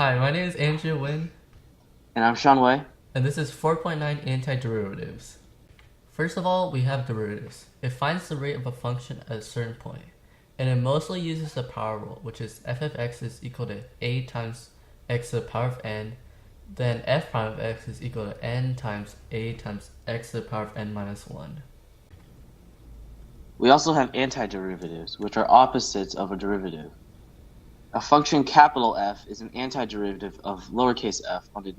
Hi, my name is Nguyen, And I'm Sean Wei. and this is 4.9 Antiderivatives. First of all, we have derivatives. It finds the rate of a function at a certain point, and it mostly uses the power rule, which is f of x is equal to a times x to the power of n, then f prime of x is equal to n times a times x to the power of n minus 1. We also have antiderivatives, which are opposites of a derivative. A function capital F is an antiderivative of lowercase f on the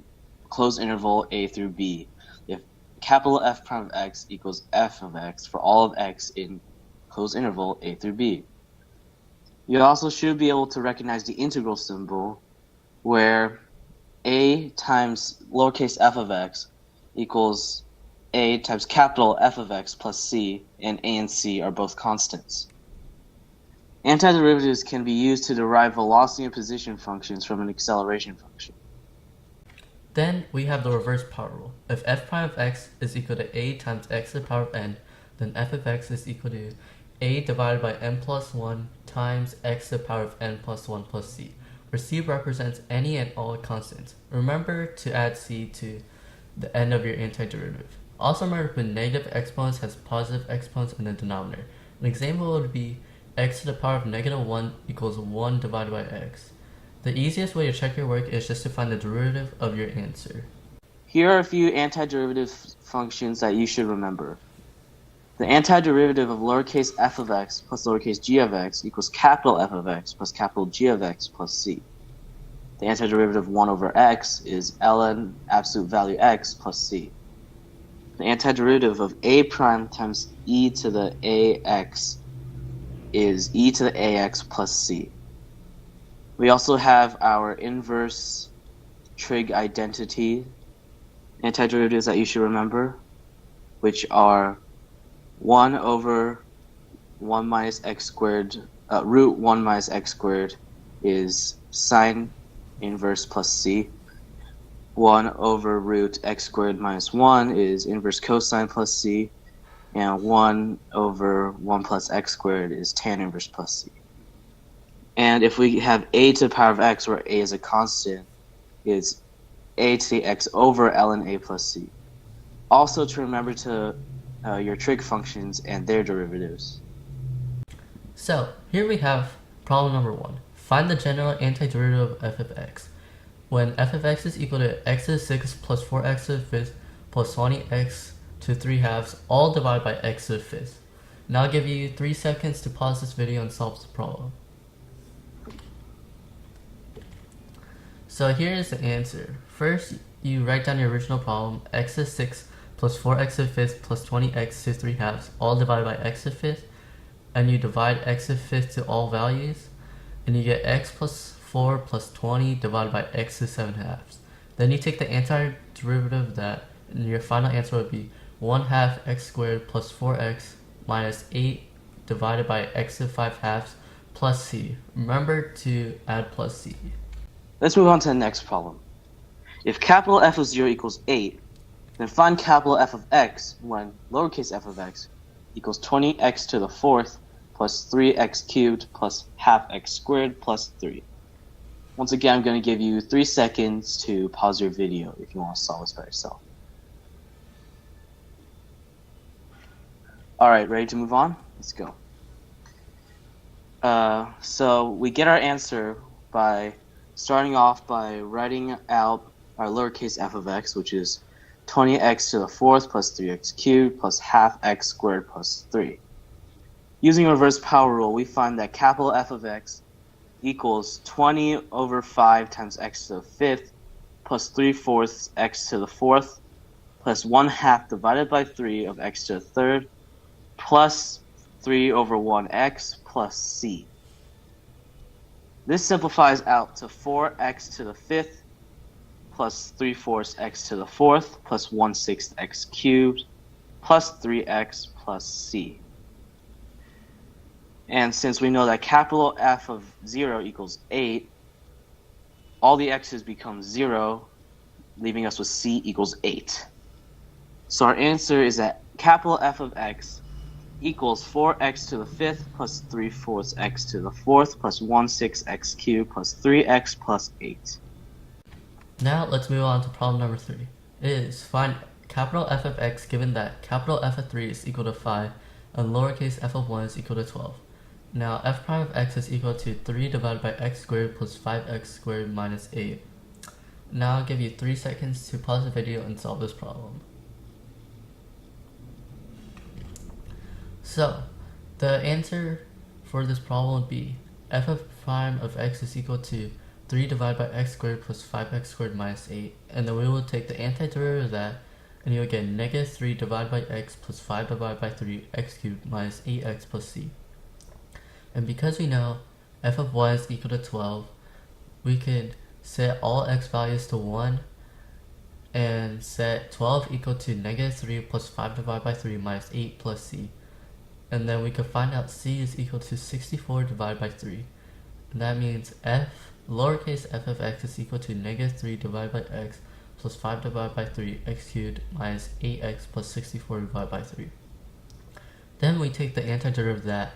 closed interval a through b if capital F prime of x equals f of x for all of x in closed interval a through b. You also should be able to recognize the integral symbol where a times lowercase f of x equals a times capital F of x plus c, and a and c are both constants. Antiderivatives can be used to derive velocity and position functions from an acceleration function. Then we have the reverse power rule. If f prime of x is equal to a times x to the power of n, then f of x is equal to a divided by n plus 1 times x to the power of n plus 1 plus c, where c represents any and all constants. Remember to add c to the end of your antiderivative. Also remember when negative exponents has positive exponents in the denominator. An example would be x to the power of negative 1 equals 1 divided by x. The easiest way to check your work is just to find the derivative of your answer. Here are a few antiderivative functions that you should remember. The antiderivative of lowercase f of x plus lowercase g of x equals capital F of x plus capital G of x plus c. The antiderivative of 1 over x is ln absolute value x plus c. The antiderivative of a prime times e to the ax is e to the ax plus c. We also have our inverse trig identity antiderivatives that you should remember, which are 1 over 1 minus x squared, root 1 minus x squared is sine inverse plus c. 1 over root x squared minus 1 is inverse cosine plus c, and 1 over 1 plus x squared is tan inverse plus c. And if we have a to the power of x, where a is a constant, it's a to the x over ln a plus c. Also to remember to your trig functions and their derivatives. So here we have problem number 1. Find the general antiderivative of f of x. When f of x is equal to x to the 6th plus 4x to the 5th plus 20x to 3 halves, all divided by x to the 5th. Now I'll give you 3 seconds to pause this video and solve the problem. So here is the answer. First, you write down your original problem, x to the 6th plus 4x to the 5th plus 20x to 3 halves, all divided by x to the 5th, and you divide x to the 5th to all values, and you get x plus 4 plus 20 divided by x to 7 halves. Then you take the antiderivative of that, and your final answer would be 1 half x squared plus 4x minus 8 divided by x to 5 halves plus c. Remember to add plus c. Let's move on to the next problem. If capital F of 0 equals 8, then find capital F of x when lowercase f of x equals 20x to the 4th plus 3x cubed plus half x squared plus 3. Once again, I'm going to give you 3 seconds to pause your video if you want to solve this by yourself. Alright, ready to move on? Let's go. So we get our answer by starting off by writing out our lowercase f of x, which is 20x to the 4th plus 3x cubed plus half x squared plus 3. Using reverse power rule, we find that capital F of x equals 20 over 5 times x to the 5th plus 3/4 x to the 4th plus 1 half divided by 3 of x to the 3rd plus 3 over 1x plus c. This simplifies out to 4x to the 5th plus 3/4 x to the 4th plus 1/6 x cubed plus 3x plus c. And since we know that capital F of 0 equals 8, all the x's become 0, leaving us with c equals 8. So our answer is that capital F of x equals 4x to the 5th plus 3/4 x to the 4th plus 1/6 x cubed plus 3x plus 8. Now let's move on to problem number 3. It is find capital F of x given that capital F of 3 is equal to 5 and lowercase f of 1 is equal to 12. Now f prime of x is equal to 3 divided by x squared plus 5x squared minus 8. Now I'll give you 3 seconds to pause the video and solve this problem. So, the answer for this problem would be f of prime of x is equal to 3 divided by x squared plus 5x squared minus 8. And then we will take the antiderivative of that, and you'll get negative 3 divided by x plus 5 divided by 3 x cubed minus 8x plus c. And because we know f of 1 is equal to 12, we could set all x values to 1 and set 12 equal to negative 3 plus 5 divided by 3 minus 8 plus c. And then we could find out c is equal to 64 divided by 3. And that means lowercase f of x is equal to negative 3 divided by x plus 5 divided by 3 x cubed minus 8x plus 64 divided by 3. Then we take the antiderivative of that,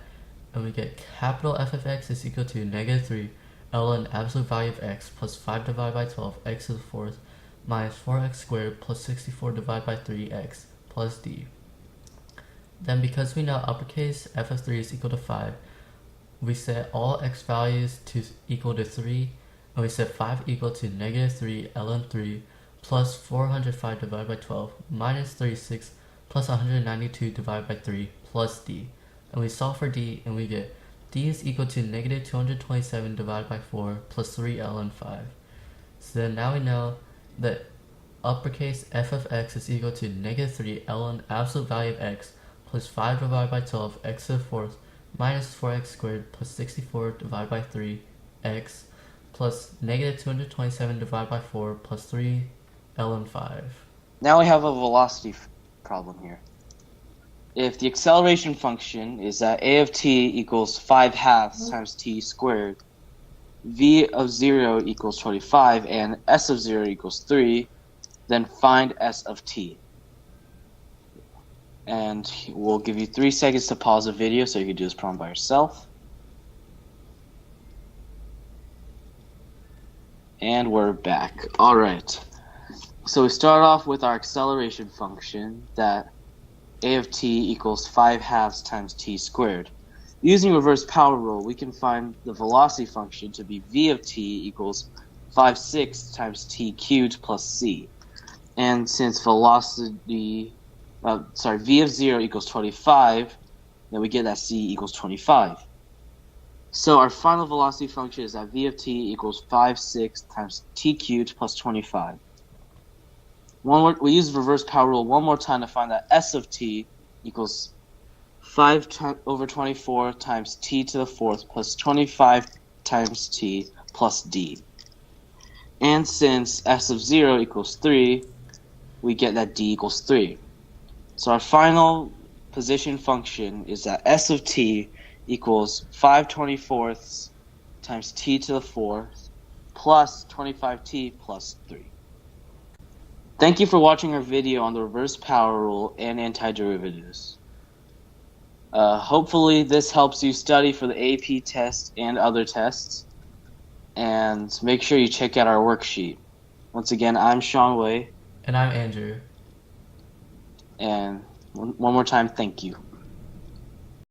and we get capital F of x is equal to negative 3 ln absolute value of x plus 5 divided by 12 x to the fourth minus 4x squared plus 64 divided by 3x plus d. Then because we know uppercase f of 3 is equal to 5, we set all x values to equal to 3, and we set 5 equal to negative 3 ln 3 plus 405 divided by 12 minus 36 plus 192 divided by 3 plus d. And we solve for d, and we get d is equal to negative 227 divided by 4 plus 3 ln 5. So then now we know that uppercase f of x is equal to negative 3 ln absolute value of x plus 5 divided by 12 x to the fourth minus 4x squared plus 64 divided by 3 x plus negative 227 divided by 4 plus 3 ln 5. Now we have a velocity problem here. If the acceleration function is that a of t equals 5/2 times t squared, v of 0 equals 25, and s of 0 equals 3, then find s of t. And we'll give you 3 seconds to pause the video so you can do this problem by yourself. And we're back. Alright. So we start off with our acceleration function that a of t equals 5/2 times t squared. Using reverse power rule, we can find the velocity function to be v of t equals 5/6 times t cubed plus c. And since v of 0 equals 25, then we get that c equals 25. So our final velocity function is that v of t equals 5/6 times t cubed plus 25. We use reverse power rule one more time to find that s of t equals 5 over 24 times t to the fourth plus 25 times t plus d. And since s of 0 equals 3, we get that d equals 3. So our final position function is that s of t equals 5/24 times t to the fourth plus 25t plus 3. Thank you for watching our video on the reverse power rule and antiderivatives. Hopefully this helps you study for the AP test and other tests. And make sure you check out our worksheet. Once again, I'm Sean Wei. And I'm Andrew. And one more time, thank you.